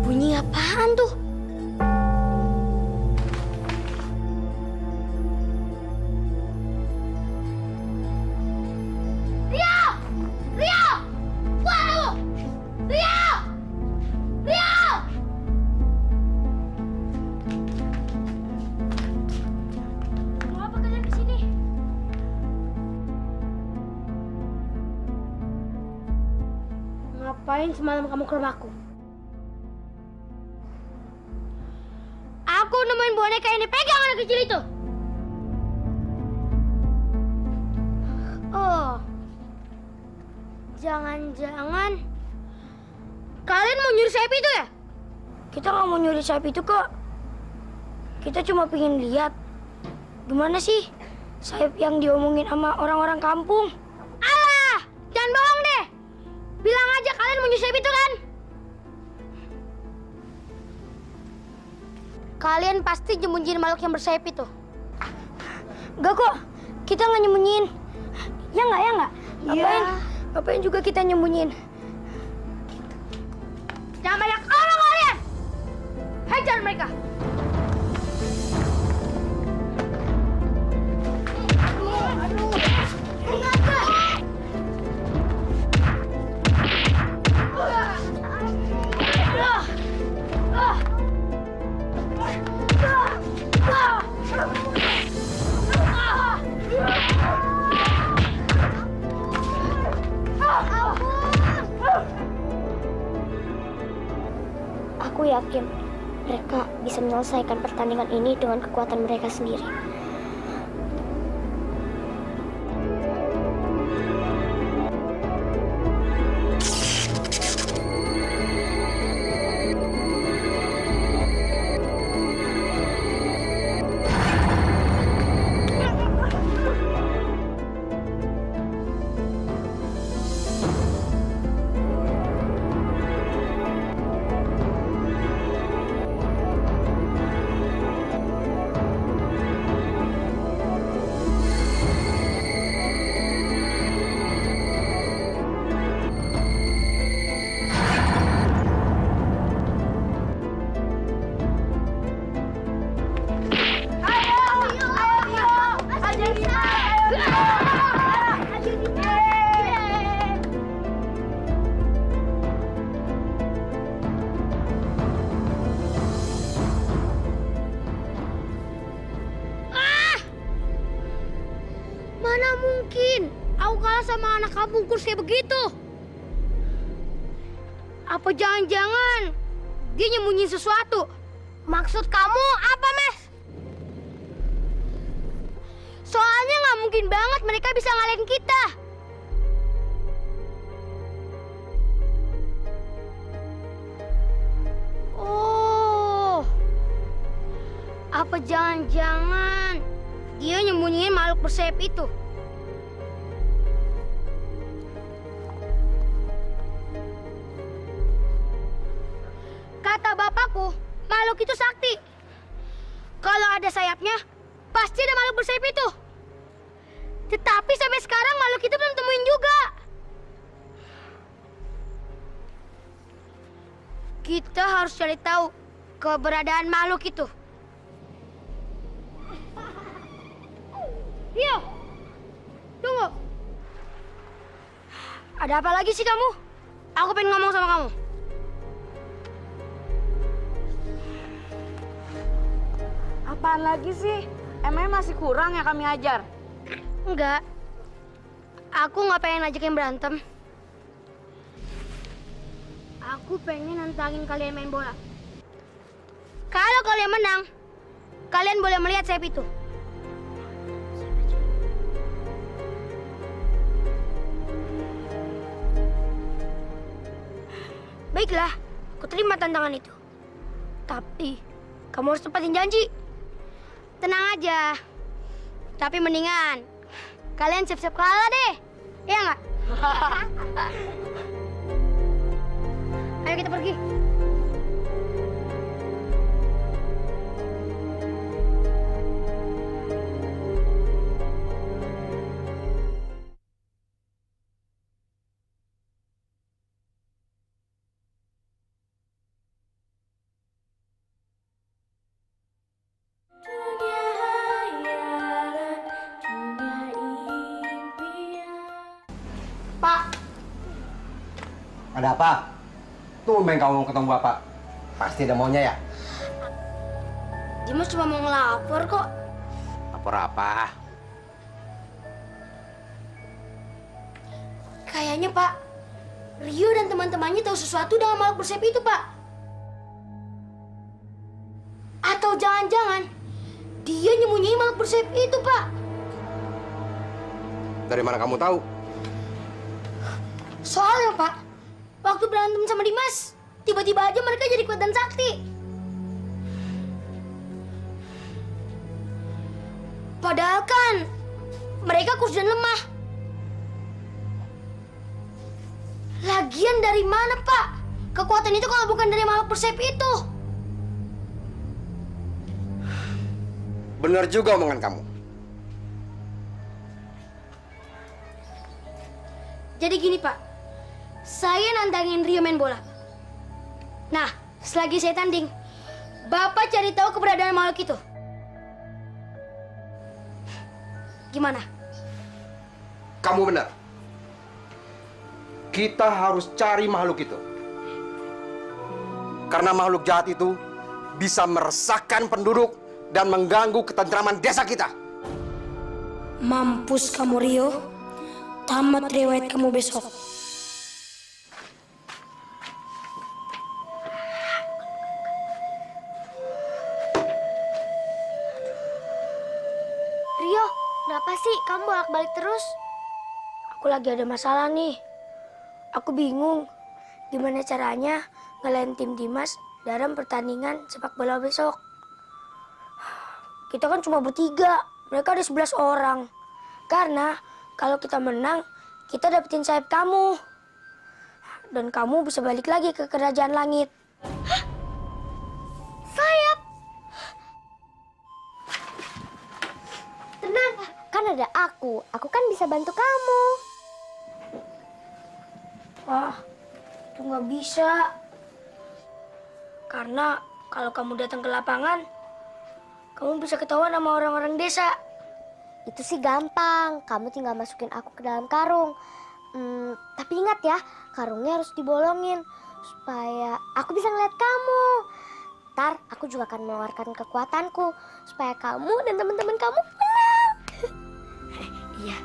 Bunyi apaan tuh? Ngapain semalam kamu ke rumahku? Aku nemuin boneka yang dipegang anak kecil itu. Oh, jangan-jangan kalian mau nyuri sayap itu ya? Kita nggak mau nyuri sayap itu kok. Kita cuma pengen lihat gimana sih sayap yang diomongin sama orang-orang kampung. Alah, jangan bohong deh. Bilang aja kalian mau nyuri sayap itu kan? Kalian pasti nyembunyiin makhluk yang bersayap itu. Enggak kok, kita nggak nyembunyiin. Ya nggak? Ngapain juga kita nyembunyiin? Jangan banyak orang kalian! Hajar mereka! Aku yakin mereka bisa menyelesaikan pertandingan ini dengan kekuatan mereka sendiri. Mana mungkin aku kalah sama anak kampung kurus kayak begitu? Apa jangan-jangan dia nyembunyiin sesuatu? Maksud kamu apa, Mes? Soalnya nggak mungkin banget mereka bisa ngalahin kita. Jangan-jangan dia nyembunyiin makhluk bersayap itu. Kata bapakku, makhluk itu sakti. Kalau ada sayapnya, pasti ada makhluk bersayap itu. Tetapi sampai sekarang makhluk itu belum temuin juga. Kita harus cari tahu keberadaan makhluk itu. Rio, tunggu. Ada apa lagi sih kamu? Aku pengen ngomong sama kamu. Apaan lagi sih? Emangnya masih kurang ya kami ajar? Enggak. Aku nggak pengen ajakin berantem. Aku pengen nantangin kalian main bola. Kalau kalian menang, kalian boleh melihat sayap itu. Baiklah, aku terima tantangan itu. Tapi, kamu harus tepatin janji. Tenang aja. Tapi mendingan kalian siap-siap kalah deh. Iya nggak? Ayo kita pergi. Pak, Ada apa? Tumben kamu ketemu bapak. Pasti ada maunya ya? Dimas cuma mau ngelapor kok. Lapor apa? Kayaknya Pak, Rio dan teman-temannya tahu sesuatu dengan makhluk bersayap itu, Pak. Atau jangan-jangan dia nyembunyiin makhluk bersayap itu, Pak. Dari mana kamu tahu? Soalnya, Pak, waktu berantem sama Dimas, tiba-tiba aja mereka jadi kuat dan sakti. Padahal kan mereka kurus dan lemah. Lagian dari mana, Pak? Kekuatan itu kalau bukan dari makhluk bersayap itu. Benar juga omongan kamu. Jadi gini, Pak. Saya nantangin Rio main bola. Nah, selagi saya tanding, Bapak cari tahu keberadaan makhluk itu. Gimana? Kamu benar. Kita harus cari makhluk itu. Karena makhluk jahat itu bisa meresahkan penduduk dan mengganggu ketentraman desa kita. Mampus kamu, Rio. Tamat riwayat kamu besok. Rio, kenapa sih kamu bolak-balik terus? Aku lagi ada masalah nih. Aku bingung gimana caranya ngelain tim Dimas dalam pertandingan sepak bola besok. Kita kan cuma bertiga, mereka ada 11 orang. Karena kalau kita menang, kita dapetin sayap kamu. Dan kamu bisa balik lagi ke kerajaan langit. Hah? Sayap? Tenang, kan ada aku. Aku kan bisa bantu kamu. Wah, itu nggak bisa. Karena kalau kamu datang ke lapangan, kamu bisa ketahuan sama orang-orang desa. Itu sih gampang, kamu tinggal masukin aku ke dalam karung. Tapi ingat ya, karungnya harus dibolongin supaya aku bisa ngeliat kamu. Ntar aku juga akan mengeluarkan kekuatanku supaya kamu dan teman-teman kamu menang. Iya.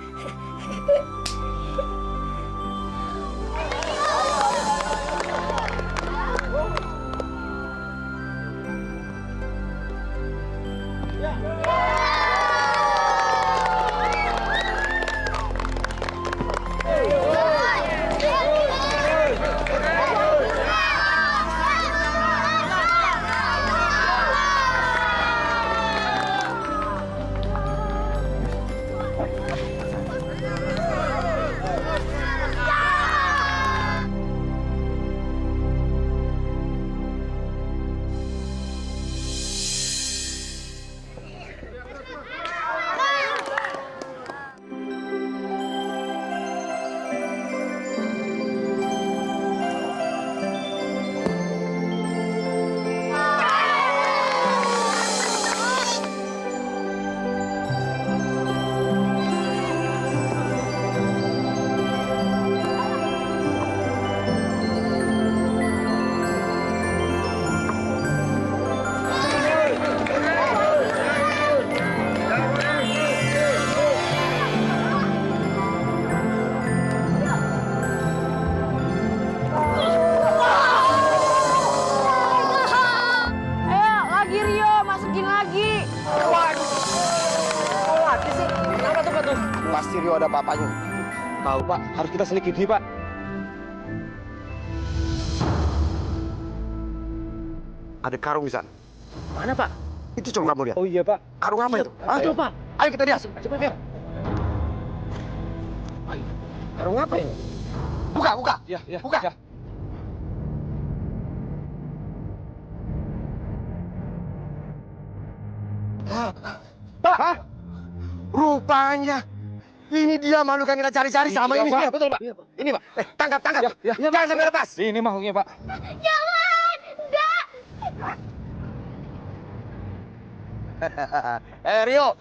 Pasti Rio ada apa-apanya. Tahu Pak, harus kita selidiki Pak. Ada karung di sana. Mana, Pak? Itu coba kamu lihat. Oh iya, Pak. Karung apa itu? Hah? Coba. Ayo kita lihat. Coba lihat. Karung apa ini? Buka, buka. Iya, iya. Buka. Iya. Pak. Hah? Rupanya ini dia makhluk yang kita cari-cari sama ini. Iya, betul, Pak. Iya, Pak. Ini Pak. Tangkap, tangkap. Iya, iya. Jangan sampai lepas. Ini makhluknya, Pak. Rio,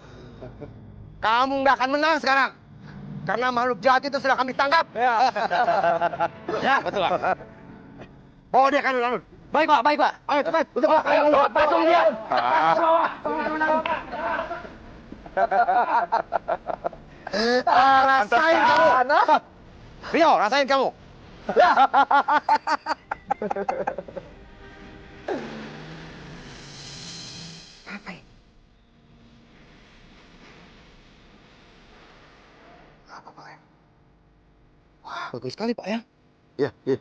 kamu nggak akan menang sekarang. Karena makhluk jahat itu sudah kami tangkap. Ya, betul, Pak. Bawa dia kan, Lanut. Baik, Pak. Baik, Pak. Ayo cepat. Ayo, pasung dia. Rasain kamu. Rio, rasain kamu. Apa ini? Apa Pak ya? Wah, bagus sekali Pak ya. Iya, iya.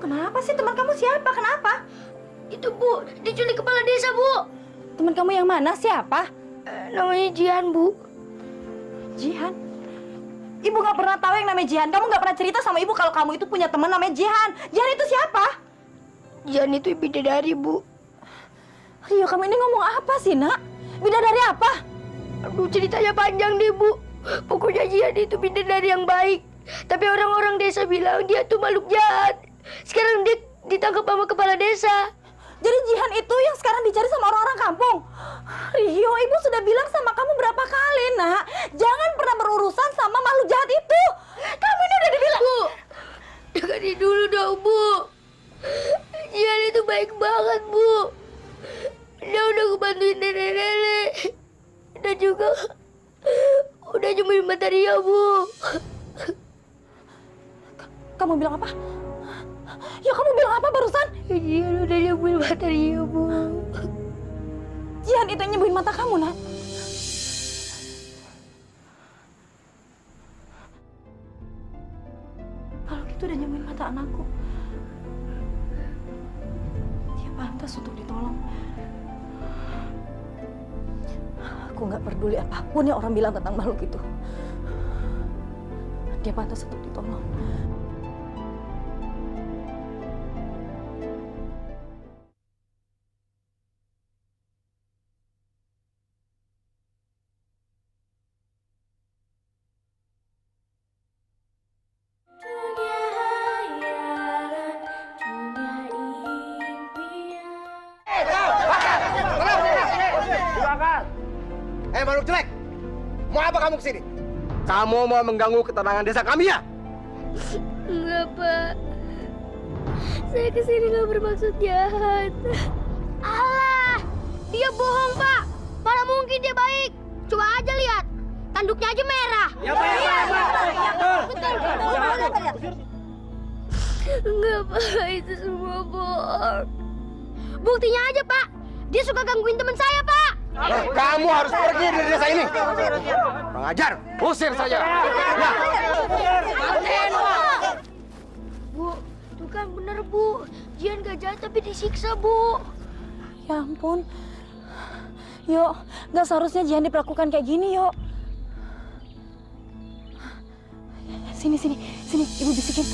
Kenapa sih? Teman kamu siapa? Kenapa? Itu Bu, diculik kepala desa Bu. Teman kamu yang mana? Siapa? Namanya Jihan Bu. Jihan? Ibu nggak pernah tahu yang namanya Jihan. Kamu nggak pernah cerita sama ibu kalau kamu itu punya teman namanya Jihan. Jihan itu siapa? Jihan itu bidadari Bu. Rio, kamu ini ngomong apa sih nak? Bidadari apa? Aduh, ceritanya panjang deh Bu. Pokoknya Jihan itu bidadari yang baik. Tapi orang-orang desa bilang dia tuh makhluk jahat. Sekarang dia ditangkap sama kepala desa. Jadi Jihan itu yang sekarang dicari sama orang-orang kampung. Rio, ibu sudah bilang sama kamu berapa kali, nak. Jangan pernah berurusan sama makhluk jahat itu. Kamu ini udah dibilang. Bu, dengerin dulu dong, Bu. Jihan itu baik banget, Bu. Dia udah ngebantuin nenek-nenek. Dan juga udah nyembuhin mata Rio, Bu. Kamu bilang apa? Ya kamu bilang apa barusan? Jihan udah nyembuhin mata Rio, Bu. Jihan itu yang nyembuhin mata kamu, nak. Kalau gitu udah nyembuhin mata anakku. Dia pantas untuk ditolong. Aku nggak peduli apapun yang orang bilang tentang makhluk itu. Dia pantas untuk ditolong. Makhluk jelek, mau apa kamu kesini? Kamu mau mengganggu ketenangan desa kami ya? Enggak, Pak. Saya kesini nggak bermaksud jahat. Alah, dia bohong, Pak. Mana mungkin dia baik. Coba aja lihat, tanduknya aja merah. Ya, Pak. Enggak, Pak. Itu semua bohong. Buktinya aja, Pak. Dia suka gangguin teman saya, Pak. Kamu harus pergi dari desa ini. Pengajar, usir saja. Ya. Bu, itu kan bener, Bu. Jihan gak jahat tapi disiksa, Bu. Ya ampun. Yo, gak seharusnya Jihan diperlakukan kayak gini, yo. Sini, Ibu bisikin.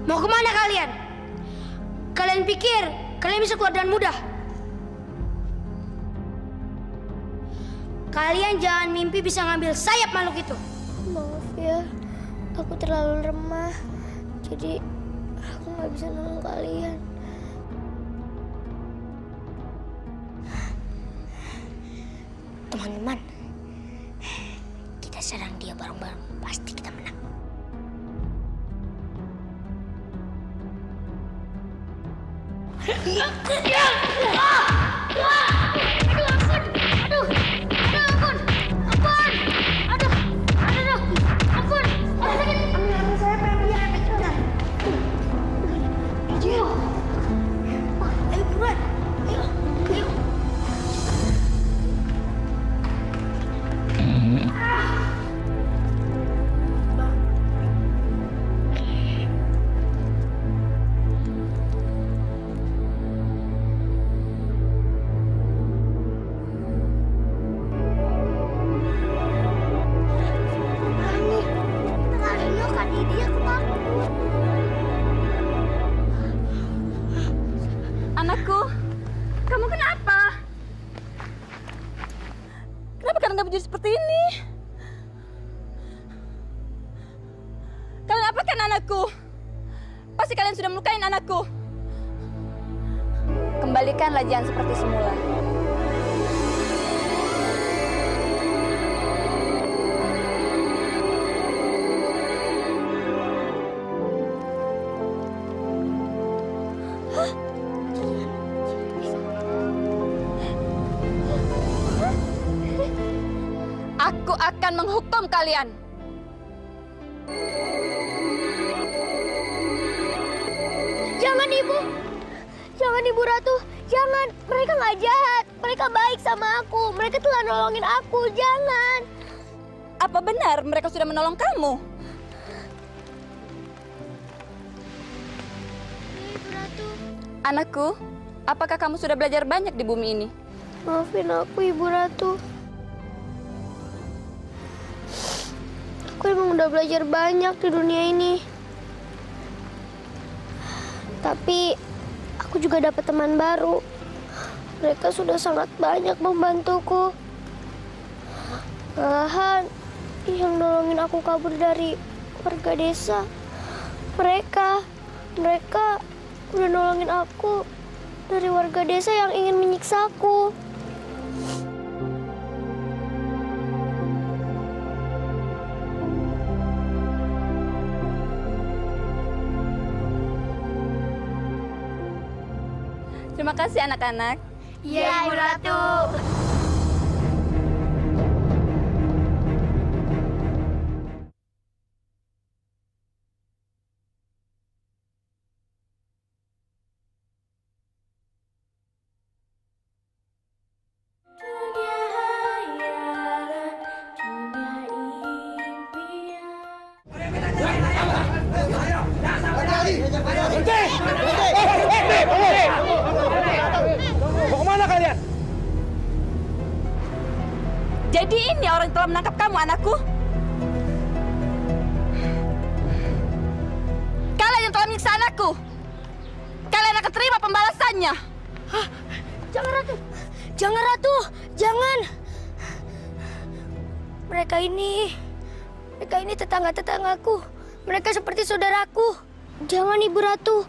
Mau kemana kalian? Kalian pikir kalian bisa keluar dengan mudah? Kalian jangan mimpi bisa ngambil sayap makhluk itu. Maaf ya, aku terlalu lemah. Jadi aku nggak bisa nolong kalian. Teman-teman, kita serang dia bareng-bareng. Pasti kita menang. Anakku, kamu kenapa? Kenapa kalian gak menjadi seperti ini? Kalian apakan anakku? Pasti kalian sudah melukai anakku. Kembalikanlah Jihan seperti semula. Aku akan menghukum kalian. Jangan Ibu, jangan Ibu Ratu, jangan. Mereka nggak jahat, mereka baik sama aku. Mereka telah nolongin aku, jangan. Apa benar mereka sudah menolong kamu? Ibu Ratu, Anakku, apakah kamu sudah belajar banyak di bumi ini? maafin aku Ibu Ratu. Aku emang udah belajar banyak di dunia ini. Tapi aku juga dapat teman baru. Mereka sudah sangat banyak membantuku. Malahan yang nolongin aku kabur dari warga desa. Mereka udah nolongin aku dari warga desa yang ingin menyiksaku. Terima kasih anak-anak. Iya, Ibu Ratu. Mau kemana kalian? Jadi ini orang yang telah menangkap kamu, anakku. Kalian yang telah menyiksa anakku. Kalian akan terima pembalasannya. Jangan Ratu, jangan Ratu, jangan. Mereka ini tetangga-tetanggaku. Mereka seperti saudaraku. Jangan Ibu Ratu,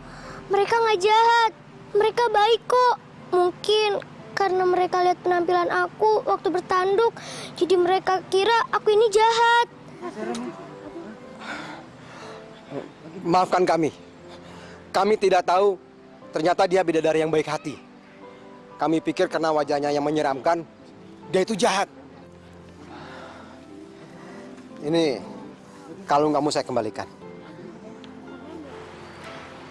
mereka nggak jahat. Mereka baik kok. Mungkin karena mereka lihat penampilan aku waktu bertanduk, jadi mereka kira aku ini jahat. Maafkan kami. Kami tidak tahu ternyata dia bidadari yang baik hati. Kami pikir karena wajahnya yang menyeramkan, dia itu jahat. Ini kalung kamu saya kembalikan.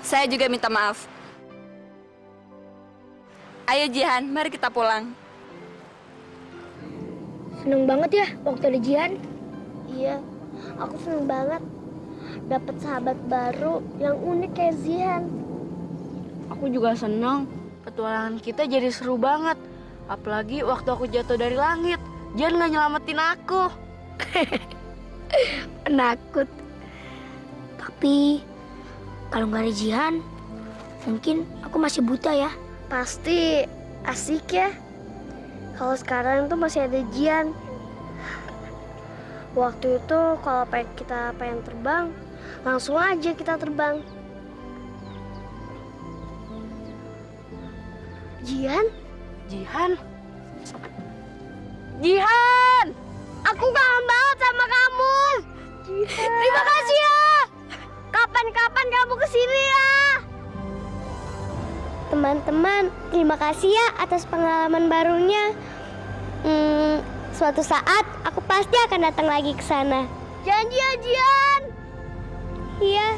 Saya juga minta maaf. Ayo Jihan, mari kita pulang. Seneng banget ya waktu ada Jihan. Iya, aku seneng banget. Dapat sahabat baru yang unik kayak Jihan. Aku juga seneng. Petualangan kita jadi seru banget. Apalagi waktu aku jatuh dari langit. Jihan nggak nyelamatin aku. Penakut. Tapi Kalau nggak ada Jihan, mungkin aku masih buta ya. Pasti asik ya. Kalau sekarang tuh masih ada Jihan. Waktu itu kalau kita pengen terbang, langsung aja kita terbang. Jihan? Jihan? Jihan! Aku kangen banget sama kamu. Terima kasih ya. Kapan-kapan kamu kesini ya. Teman-teman, terima kasih ya atas pengalaman barunya. Suatu saat aku pasti akan datang lagi ke sana. Janji ya, Jihan. Iya.